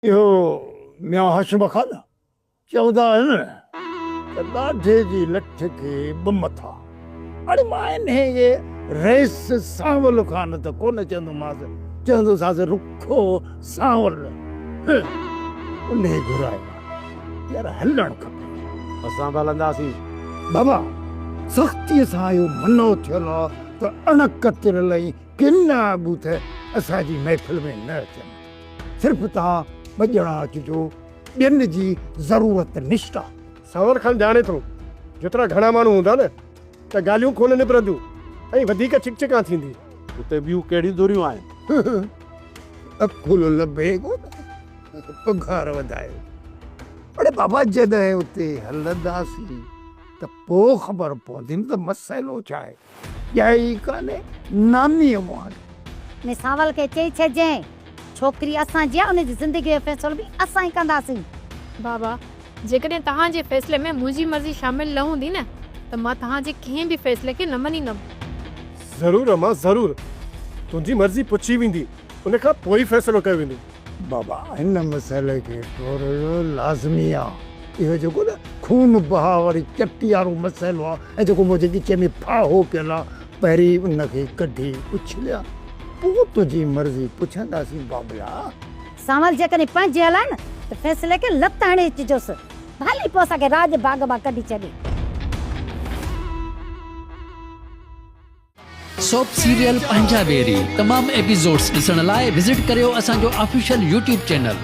इहो मियां हशम खान चवंदा आहिनि त ॾाढे जी लठ खे ॿ मथा। अड़े मां इन्हे रेस सांवल खान त कोन चवंदोमांसि, चवंदोसांसि रुखो सांवल। उन घुरायो यार हलणु खपे। असां बि हलंदासीं बाबा सख़्तीअ सां इहो मनो थियल आहे त अणक तिरल ई किना बूथ असांजी महफ़िल में न अचनि। सिर्फ़ु तव्हां ॿ ॼणा अचिजो, ॿियनि जी ज़रूरत निश्ता। सांवर खान ॼाणे थो जेतिरा घणा माण्हू हूंदा न त ॻाल्हियूं कोन निबरंदियूं ऐं वधीक चिकचिका थींदी। उते ॿियूं कहिड़ियूं दूरियूं आहिनि? अखुल लभे कोन, पघार वधायो। अड़े बाबा जॾहिं उते हलंदासीं त पोइ ख़बर पवंदी न त मसइलो छा आहे। ॼाई कान्हे नानीअ मुहाने ने सांवल खे चई छॾिजांइ, छोकिरी असांजी आहे, उनजी ज़िंदगीअ जो फ़ैसिलो बि असां ई कंदासीं। बाबा जेकॾहिं तव्हांजे फ़ैसिले में मुंहिंजी मर्ज़ी शामिल न हूंदी न त मां तव्हांजे कंहिं बि फ़ैसिले खे न मञींदमि। ज़रूरु अम्मा ज़रूरु, तुंहिंजी मर्ज़ी पुछी वेंदी, उन खां पोइ फ़ैसिलो कयो वेंदो। बाबा हिन मसइले खे टोड़ियो लाज़मी आहे। इहो जेको न खून बहाव वारी चटी वारो मसइलो आहे ऐं जेको मुंहिंजे ॻिचे में फाहो पियल आहे, पहिरीं उनखे कढी उछलिया, पोइ तुंहिंजी मर्ज़ी पुछंदासीं बाबला। सांवल जेकॾहिं पंहिंजे हलाए न त फ़ैसिले खे लत हणी अचिजोसि, भली पोइ असांखे राज बाग मां कढी छॾे। सोप सीरियल पंजाबेरी तमाम एपिसोड्स ॾिसण लाइ विज़िट करियो असांजो ऑफिशियल YouTube चैनल।